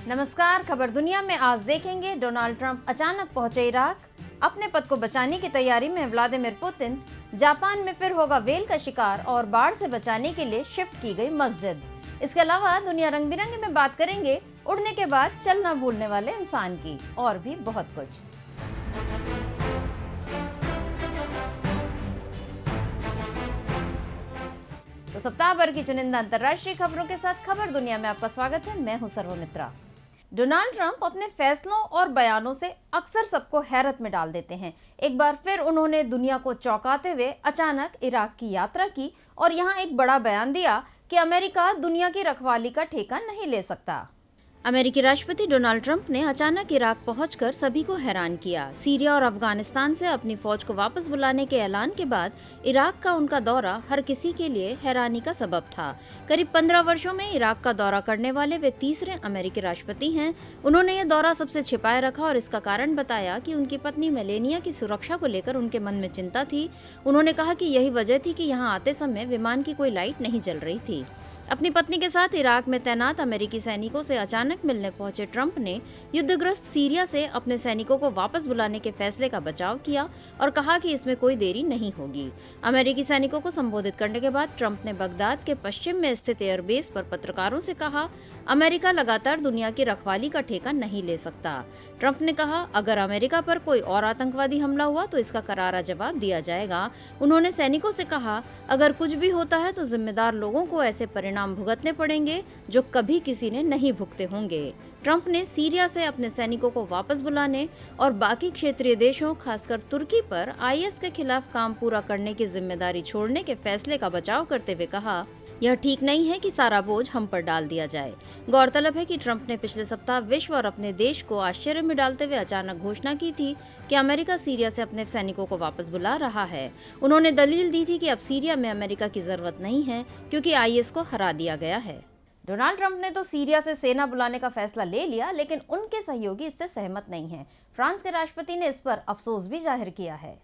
नमस्कार। खबर दुनिया में आज देखेंगे, डोनाल्ड ट्रंप अचानक पहुंचे इराक, अपने पद को बचाने की तैयारी में व्लादिमीर पुतिन, जापान में फिर होगा व्हेल का शिकार और बाढ़ से बचाने के लिए शिफ्ट की गई मस्जिद। इसके अलावा दुनिया रंग बिरंगी में बात करेंगे उड़ने के बाद चलना भूलने वाले इंसान की, और भी बहुत कुछ। तो सप्ताह भर की चुनिंदा अंतर्राष्ट्रीय खबरों के साथ खबर दुनिया में आपका स्वागत है। मैं हूं सर्वमित्रा। डोनाल्ड ट्रंप अपने फैसलों और बयानों से अक्सर सबको हैरत में डाल देते हैं। एक बार फिर उन्होंने दुनिया को चौंकाते हुए अचानक इराक की यात्रा की और यहां एक बड़ा बयान दिया कि अमेरिका दुनिया की रखवाली का ठेका नहीं ले सकता। अमेरिकी राष्ट्रपति डोनाल्ड ट्रंप ने अचानक इराक पहुंचकर सभी को हैरान किया। सीरिया और अफगानिस्तान से अपनी फौज को वापस बुलाने के ऐलान के बाद इराक का उनका दौरा हर किसी के लिए हैरानी का सबब था। करीब 15 वर्षों में इराक का दौरा करने वाले वे तीसरे अमेरिकी राष्ट्रपति हैं। उन्होंने यह दौरा सबसे छिपाए रखा और इसका कारण बताया कि उनकी पत्नी मेलेनिया की सुरक्षा को लेकर उनके मन में चिंता थी। उन्होंने कहा कि यही वजह थी कि यहाँ आते समय विमान की कोई लाइट नहीं जल रही थी। अपनी पत्नी के साथ इराक में तैनात अमेरिकी सैनिकों से अचानक मिलने पहुंचे ट्रंप ने युद्धग्रस्त सीरिया से अपने सैनिकों को वापस बुलाने के फैसले का बचाव किया और कहा कि इसमें कोई देरी नहीं होगी। अमेरिकी सैनिकों को संबोधित करने के बाद ट्रंप ने बगदाद के पश्चिम में स्थित एयरबेस पर पत्रकारों से कहा, अमेरिका लगातार दुनिया की रखवाली का ठेका नहीं ले सकता। ट्रंप ने कहा, अगर अमेरिका पर कोई और आतंकवादी हमला हुआ तो इसका करारा जवाब दिया जाएगा। उन्होंने सैनिकों से कहा, अगर कुछ भी होता है तो जिम्मेदार लोगों को ऐसे परिणाम भुगतने पड़ेंगे जो कभी किसी ने नहीं भुगते होंगे। ट्रंप ने सीरिया से अपने सैनिकों को वापस बुलाने और बाकी क्षेत्रीय देशों, खासकर तुर्की पर आईएस के खिलाफ काम पूरा करने की जिम्मेदारी छोड़ने के फैसले का बचाव करते हुए कहा, यह ठीक नहीं है कि सारा बोझ हम पर डाल दिया जाए। गौरतलब है कि ट्रंप ने पिछले सप्ताह विश्व और अपने देश को आश्चर्य में डालते हुए अचानक घोषणा की थी कि अमेरिका सीरिया से अपने सैनिकों को वापस बुला रहा है। उन्होंने दलील दी थी कि अब सीरिया में अमेरिका की जरूरत नहीं है क्योंकि आईएस को हरा दिया गया है। डोनाल्ड ट्रंप ने तो सीरिया से सेना बुलाने का फैसला ले लिया, लेकिन उनके सहयोगी इससे सहमत नहीं हैं। फ्रांस के राष्ट्रपति ने इस पर अफसोस भी जाहिर किया है।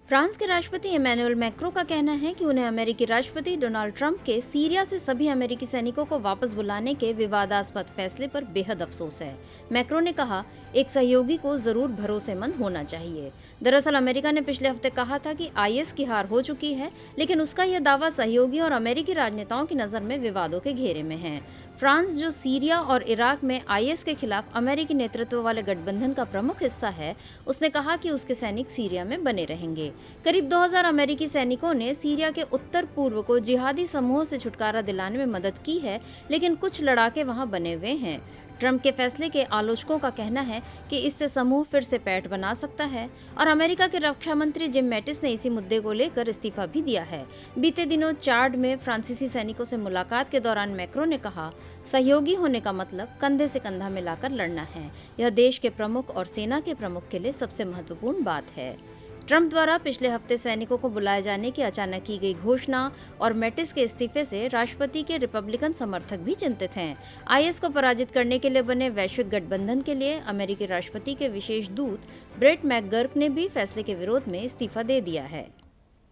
फ्रांस के राष्ट्रपति इमैनुअल मैक्रों का कहना है कि उन्हें अमेरिकी राष्ट्रपति डोनाल्ड ट्रंप के सीरिया से सभी अमेरिकी सैनिकों को वापस बुलाने के विवादास्पद फैसले पर बेहद अफसोस है। मैक्रों ने कहा, एक सहयोगी को जरूर भरोसेमंद होना चाहिए। दरअसल अमेरिका ने पिछले हफ्ते कहा था कि आईएस की हार हो चुकी है, लेकिन उसका यह दावा सहयोगी और अमेरिकी राजनेताओं की नजर में विवादों के घेरे में है। फ्रांस, जो सीरिया और इराक में आईएस के खिलाफ अमेरिकी नेतृत्व वाले गठबंधन का प्रमुख हिस्सा है, उसने कहा कि उसके सैनिक सीरिया में बने रहेंगे। करीब 2000 अमेरिकी सैनिकों ने सीरिया के उत्तर पूर्व को जिहादी समूहों से छुटकारा दिलाने में मदद की है, लेकिन कुछ लड़ाके वहां बने हुए हैं। ट्रंप के फैसले के आलोचकों का कहना है कि इससे समूह फिर से पैठ बना सकता है और अमेरिका के रक्षा मंत्री जिम मैटिस ने इसी मुद्दे को लेकर इस्तीफा भी दिया है। बीते दिनों चाड में फ्रांसीसी सैनिकों से मुलाकात के दौरान मैक्रों ने कहा, सहयोगी होने का मतलब कंधे से कंधा मिलाकर लड़ना है। यह देश के प्रमुख और सेना के प्रमुख के लिए सबसे महत्वपूर्ण बात है। ट्रंप द्वारा पिछले हफ्ते सैनिकों को बुलाए जाने की अचानक की गई घोषणा और मैटिस के इस्तीफे से राष्ट्रपति के रिपब्लिकन समर्थक भी चिंतित हैं। आईएस को पराजित करने के लिए बने वैश्विक गठबंधन के लिए अमेरिकी राष्ट्रपति के विशेष दूत ब्रेट मैकगर्क ने भी फैसले के विरोध में इस्तीफा दे दिया है।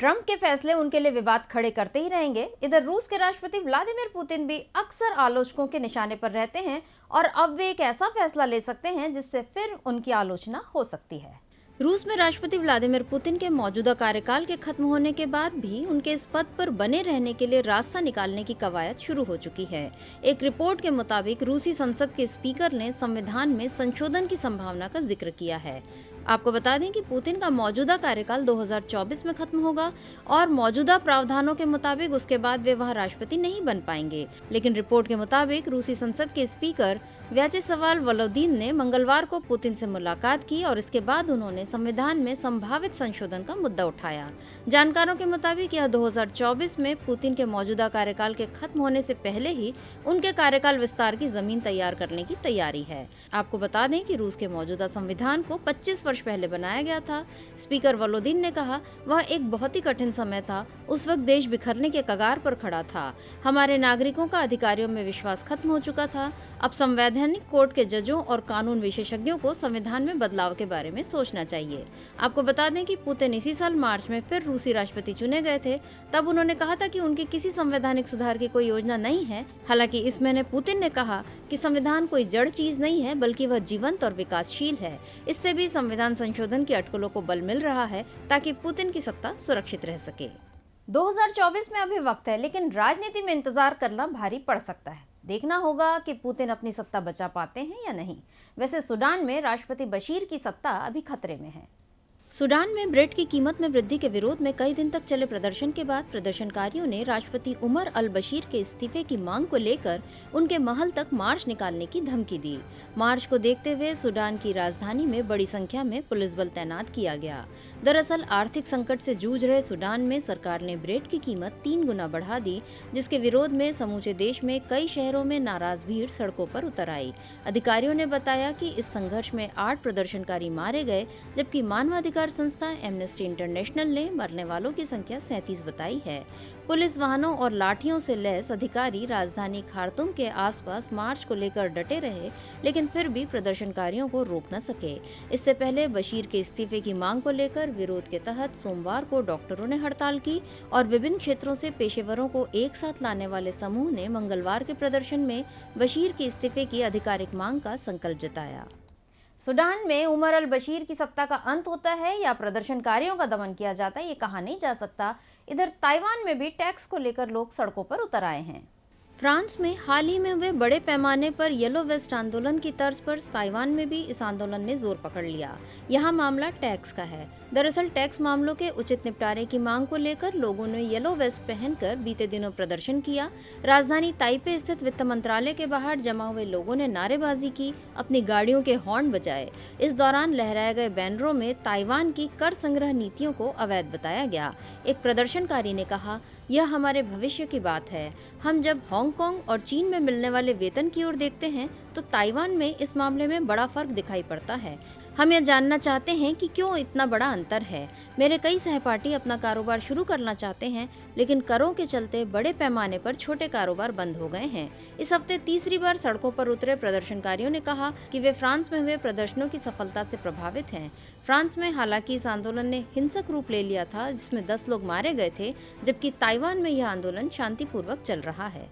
ट्रंप के फैसले उनके लिए विवाद खड़े करते ही रहेंगे। इधर रूस के राष्ट्रपति व्लादिमीर पुतिन भी अक्सर आलोचकों के निशाने पर रहते हैं और अब वे एक ऐसा फैसला ले सकते हैं जिससे फिर उनकी आलोचना हो सकती है। रूस में राष्ट्रपति व्लादिमीर पुतिन के मौजूदा कार्यकाल के खत्म होने के बाद भी उनके इस पद पर बने रहने के लिए रास्ता निकालने की कवायद शुरू हो चुकी है। एक रिपोर्ट के मुताबिक रूसी संसद के स्पीकर ने संविधान में संशोधन की संभावना का जिक्र किया है। आपको बता दें कि पुतिन का मौजूदा कार्यकाल 2024 में खत्म होगा और मौजूदा प्रावधानों के मुताबिक उसके बाद वे वहां राष्ट्रपति नहीं बन पाएंगे। लेकिन रिपोर्ट के मुताबिक रूसी संसद के स्पीकर व्याचेस्लाव वोलोदिन ने मंगलवार को पुतिन से मुलाकात की और इसके बाद उन्होंने संविधान में संभावित संशोधन का मुद्दा उठाया। जानकारों के मुताबिक यह 2024 में पुतिन के मौजूदा कार्यकाल के खत्म होने से पहले ही उनके कार्यकाल विस्तार की जमीन तैयार करने की तैयारी है। आपको बता दें कि रूस के मौजूदा संविधान को 25 वर्ष पहले बनाया गया था। स्पीकर वोलोदिन ने कहा, वह एक बहुत ही कठिन समय था। उस वक्त देश बिखरने के कगार पर खड़ा था। हमारे नागरिकों का अधिकारियों में विश्वास खत्म हो चुका था। अब संवैधानिक कोर्ट के जजों और कानून विशेषज्ञों को संविधान में बदलाव के बारे में सोचना चाहिए। आपको बता दें कि पुतिन इसी साल मार्च में फिर रूसी राष्ट्रपति चुने गए थे। तब उन्होंने कहा था कि उनकी किसी संवैधानिक सुधार की कोई योजना नहीं है। हालांकि इस महीने पुतिन ने कहा कि संविधान कोई जड़ चीज नहीं है, बल्कि वह जीवंत और विकासशील है। इससे भी संविधान संशोधन की अटकलों को बल मिल रहा है ताकि पुतिन की सत्ता सुरक्षित रह सके। 2024 में अभी वक्त है, लेकिन राजनीति में इंतजार करना भारी पड़ सकता है। देखना होगा कि पुतिन अपनी सत्ता बचा पाते हैं या नहीं। वैसे सूडान में राष्ट्रपति बशीर की सत्ता अभी खतरे में है। सूडान में ब्रेड की कीमत में वृद्धि के विरोध में कई दिन तक चले प्रदर्शन के बाद प्रदर्शनकारियों ने राष्ट्रपति उमर अल बशीर के इस्तीफे की मांग को लेकर उनके महल तक मार्च निकालने की धमकी दी। मार्च को देखते हुए सूडान की राजधानी में बड़ी संख्या में पुलिस बल तैनात किया गया। दरअसल आर्थिक संकट से जूझ रहे सूडान में सरकार ने ब्रेड की कीमत 3 गुना बढ़ा दी, जिसके विरोध में समूचे देश में कई शहरों में नाराज भीड़ सड़कों पर उतर आई। अधिकारियों ने बताया कि इस संघर्ष में 8 प्रदर्शनकारी मारे गए, जबकि मानवाधिकार संस्था एमनेस्टी इंटरनेशनल ने मरने वालों की संख्या 37 बताई है। पुलिस वाहनों और लाठियों से लैस अधिकारी राजधानी खार्तूम के आसपास मार्च को लेकर डटे रहे, लेकिन फिर भी प्रदर्शनकारियों को रोक न सके। इससे पहले बशीर के इस्तीफे की मांग को लेकर विरोध के तहत सोमवार को डॉक्टरों ने हड़ताल की और विभिन्न क्षेत्रों से पेशेवरों को एक साथ लाने वाले समूह ने मंगलवार के प्रदर्शन में बशीर के इस्तीफे की आधिकारिक मांग का संकल्प जताया। सूडान में उमर अल बशीर की सत्ता का अंत होता है या प्रदर्शनकारियों का दमन किया जाता है, ये कहा नहीं जा सकता। इधर ताइवान में भी टैक्स को लेकर लोग सड़कों पर उतर आए हैं। फ्रांस में हाल ही में हुए बड़े पैमाने पर येलो वेस्ट आंदोलन की तर्ज पर ताइवान में भी इस आंदोलन ने जोर पकड़ लिया। यहाँ मामला टैक्स का है। दरअसल टैक्स मामलों के उचित निपटारे की मांग को लेकर लोगों ने येलो वेस्ट पहनकर बीते दिनों प्रदर्शन किया। राजधानी ताइपे स्थित वित्त मंत्रालय के बाहर जमा हुए लोगों ने नारेबाजी की, अपनी गाड़ियों के हॉर्न बजाए। इस दौरान लहराए गए बैनरों में ताइवान की कर संग्रह नीतियों को अवैध बताया गया। एक प्रदर्शनकारी ने कहा, यह हमारे भविष्य की बात है। हम जब हांगकांग और चीन में मिलने वाले वेतन की ओर देखते हैं तो ताइवान में इस मामले में बड़ा फर्क दिखाई पड़ता है। हम यह जानना चाहते हैं कि क्यों इतना बड़ा अंतर है। मेरे कई सहपाठी अपना कारोबार शुरू करना चाहते हैं, लेकिन करों के चलते बड़े पैमाने पर छोटे कारोबार बंद हो गए हैं। इस हफ्ते तीसरी बार सड़कों पर उतरे प्रदर्शनकारियों ने कहा कि वे फ्रांस में हुए प्रदर्शनों की सफलता से प्रभावित हैं। फ्रांस में हालांकि इस आंदोलन ने हिंसक रूप ले लिया था, जिसमें 10 लोग मारे गए थे, जबकि ताइवान में यह आंदोलन शांतिपूर्वक चल रहा है।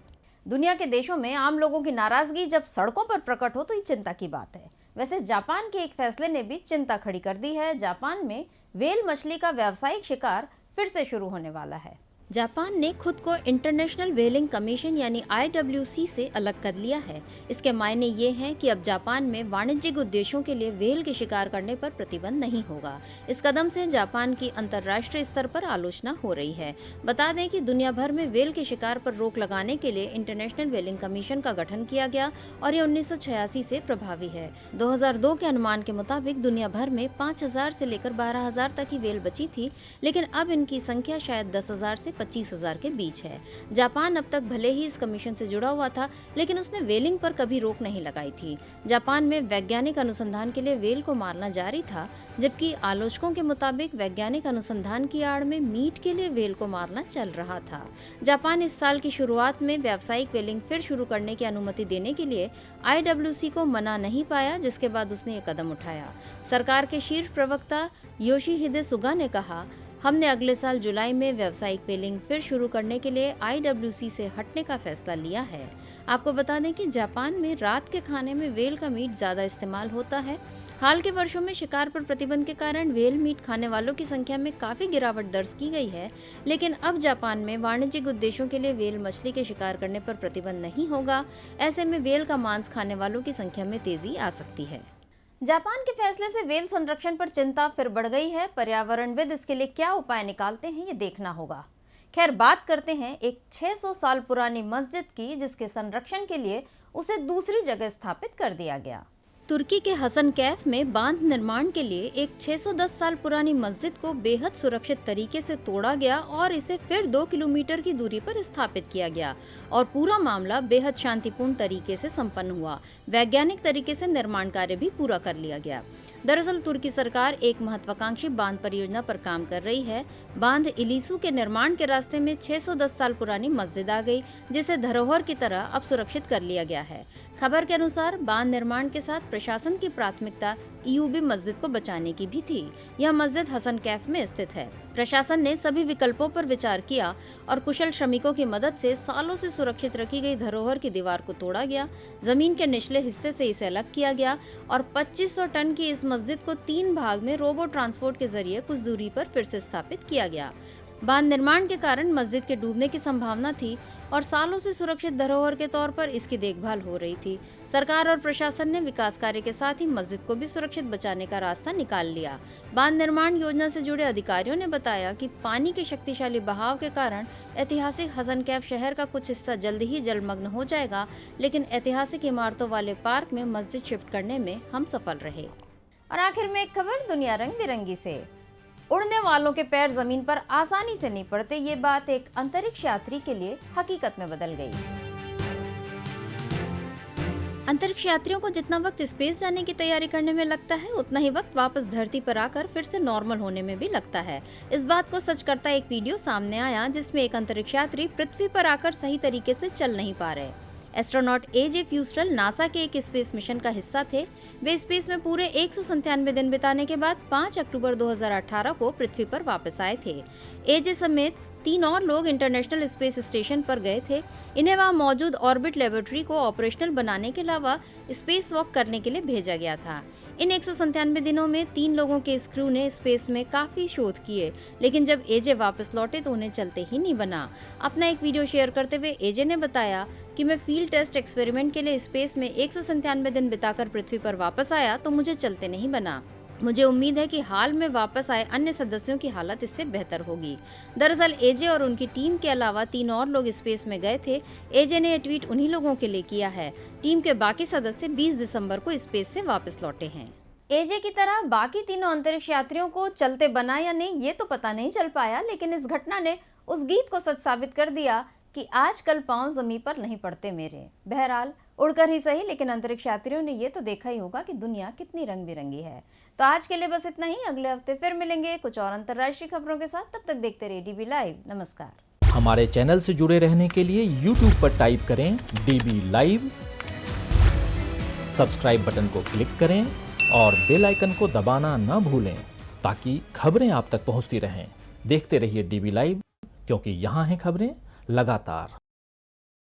दुनिया के देशों में आम लोगों की नाराजगी जब सड़कों पर प्रकट हो तो ये चिंता की बात है। वैसे जापान के एक फैसले ने भी चिंता खड़ी कर दी है। जापान में व्हेल मछली का व्यावसायिक शिकार फिर से शुरू होने वाला है। जापान ने खुद को इंटरनेशनल व्हेलिंग कमीशन यानी IWC से अलग कर लिया है। इसके मायने ये हैं कि अब जापान में वाणिज्यिक उद्देश्यों के लिए व्हेल के शिकार करने पर प्रतिबंध नहीं होगा। इस कदम से जापान की अंतर्राष्ट्रीय स्तर पर आलोचना हो रही है। बता दें कि दुनिया भर में व्हेल के शिकार पर रोक लगाने के लिए इंटरनेशनल व्हेलिंग कमीशन का गठन किया गया और ये 1986 से प्रभावी है। 2002 के अनुमान के मुताबिक दुनिया भर में 5000 से लेकर 12000 तक की व्हेल बची थी, लेकिन अब इनकी संख्या शायद 10,000 से 25,000 के बीच है। जापान अब तक भले ही इस कमीशन से जुड़ा हुआ था, लेकिन उसने व्हेलिंग पर कभी रोक नहीं लगाई थी। जापान में वैज्ञानिक अनुसंधान के लिए व्हेल को मारना जारी था, जबकि आलोचकों के मुताबिक वैज्ञानिक अनुसंधान की आड़ में मीट के लिए व्हेल को मारना चल रहा था। जापान इस साल की शुरुआत में व्यावसायिक व्हेलिंग फिर शुरू करने की अनुमति देने के लिए IWC को मना नहीं पाया, जिसके बाद उसने ये कदम उठाया। सरकार के शीर्ष प्रवक्ता योशिहिदे सुगा ने कहा, हमने अगले साल जुलाई में व्यावसायिक व्हेलिंग फिर शुरू करने के लिए IWC से हटने का फैसला लिया है। आपको बता दें कि जापान में रात के खाने में व्हेल का मीट ज़्यादा इस्तेमाल होता है। हाल के वर्षों में शिकार पर प्रतिबंध के कारण व्हेल मीट खाने वालों की संख्या में काफ़ी गिरावट दर्ज की गई है, लेकिन अब जापान में वाणिज्यिक उद्देश्यों के लिए व्हेल मछली के शिकार करने पर प्रतिबंध नहीं होगा। ऐसे में व्हेल का मांस खाने वालों की संख्या में तेजी आ सकती है। जापान के फैसले से व्हेल संरक्षण पर चिंता फिर बढ़ गई है। पर्यावरणविद इसके लिए क्या उपाय निकालते हैं, ये देखना होगा। खैर, बात करते हैं एक 600 साल पुरानी मस्जिद की, जिसके संरक्षण के लिए उसे दूसरी जगह स्थापित कर दिया गया। तुर्की के हसन कैफ में बांध निर्माण के लिए एक 610 साल पुरानी मस्जिद को बेहद सुरक्षित तरीके से तोड़ा गया और इसे फिर 2 किलोमीटर की दूरी पर स्थापित किया गया और पूरा मामला बेहद शांतिपूर्ण तरीके से संपन्न हुआ। वैज्ञानिक तरीके से निर्माण कार्य भी पूरा कर लिया गया। दरअसल तुर्की सरकार एक महत्वाकांक्षी बांध परियोजना पर काम कर रही है। बांध इलीसू के निर्माण के रास्ते में 610 साल पुरानी मस्जिद आ गई, जिसे धरोहर की तरह अब सुरक्षित कर लिया गया है। खबर के अनुसार बांध निर्माण के साथ प्रशासन की प्राथमिकता ईयूबी मस्जिद को बचाने की भी थी। यह मस्जिद हसन कैफ में स्थित है। प्रशासन ने सभी विकल्पों पर विचार किया और कुशल श्रमिकों की मदद से सालों से सुरक्षित रखी गई धरोहर की दीवार को तोड़ा गया। जमीन के निचले हिस्से से इसे अलग किया गया और 2500 टन की इस मस्जिद को 3 भाग में रोबो ट्रांसपोर्ट के जरिए कुछ दूरी पर फिर से स्थापित किया गया। बांध निर्माण के कारण मस्जिद के डूबने की संभावना थी और सालों से सुरक्षित धरोहर के तौर पर इसकी देखभाल हो रही थी। सरकार और प्रशासन ने विकास कार्य के साथ ही मस्जिद को भी सुरक्षित बचाने का रास्ता निकाल लिया। बांध निर्माण योजना से जुड़े अधिकारियों ने बताया कि पानी के शक्तिशाली बहाव के कारण ऐतिहासिक हसन कैफ शहर का कुछ हिस्सा जल्द ही जलमग्न हो जाएगा, लेकिन ऐतिहासिक इमारतों वाले पार्क में मस्जिद शिफ्ट करने में हम सफल रहे। और आखिर में एक खबर दुनिया रंग बिरंगी से। उड़ने वालों के पैर जमीन पर आसानी से नहीं पड़ते, ये बात एक अंतरिक्ष यात्री के लिए हकीकत में बदल गई। अंतरिक्ष यात्रियों को जितना वक्त स्पेस जाने की तैयारी करने में लगता है, उतना ही वक्त वापस धरती पर आकर फिर से नॉर्मल होने में भी लगता है। इस बात को सच करता एक वीडियो सामने आया जिसमें एक अंतरिक्ष यात्री पृथ्वी पर आकर सही तरीके से चल नहीं पा रहे। एस्ट्रोनॉट एजे फ्यूस्टल नासा के एक स्पेस मिशन का हिस्सा थे। वे स्पेस में पूरे 197 दिन बिताने के बाद 5 अक्टूबर 2018 को पृथ्वी पर वापस आए थे। एजे समेत 3 और लोग इंटरनेशनल स्पेस स्टेशन पर गए थे। इन्हें वहां मौजूद ऑर्बिट लेबोरेटरी को ऑपरेशनल बनाने के अलावा स्पेस वॉक करने के लिए भेजा गया था। इन 197 दिनों में 3 लोगों के इस क्रू ने स्पेस में काफी शोध किए, लेकिन जब एजे वापस लौटे तो उन्हें चलते ही नहीं बना। अपना एक वीडियो शेयर करते हुए एजे ने बताया कि मैं फील्ड टेस्ट एक्सपेरिमेंट के लिए स्पेस में 197 दिन बिताकर पृथ्वी पर वापस आया तो मुझे चलते नहीं बना। मुझे उम्मीद है कि हाल में वापस आए अन्य सदस्यों की हालत इससे बेहतर होगी। दरअसल एजे और उनकी टीम के अलावा 3 और लोग स्पेस में गए थे। एजे ने यह ट्वीट उन्हीं लोगों के लिए किया है। टीम के बाकी सदस्य 20 दिसंबर को स्पेस से वापस लौटे हैं। एजे की तरह बाकी तीनों अंतरिक्ष यात्रियों को चलते बना या नहीं ये तो पता नहीं चल पाया, लेकिन इस घटना ने उस गीत को सच साबित कर दिया कि आजकल पांव जमीन पर नहीं पड़ते मेरे। बहरहाल उड़कर ही सही, लेकिन अंतरिक्ष यात्रियों ने ये तो देखा ही होगा कि दुनिया कितनी रंग बिरंगी है। तो आज के लिए बस इतना ही। अगले हफ्ते फिर मिलेंगे कुछ और अंतर्राष्ट्रीय खबरों के साथ। तब तक देखते रहिए डीबी लाइव। नमस्कार। हमारे चैनल से जुड़े रहने के लिए YouTube पर टाइप करें डीबी लाइव, सब्सक्राइब बटन को क्लिक करें और बेल आइकन को दबाना ना भूलें ताकि खबरें आप तक पहुंचती रहें। देखते रहिए डीबी लाइव, क्योंकि यहाँ हैं खबरें लगातार।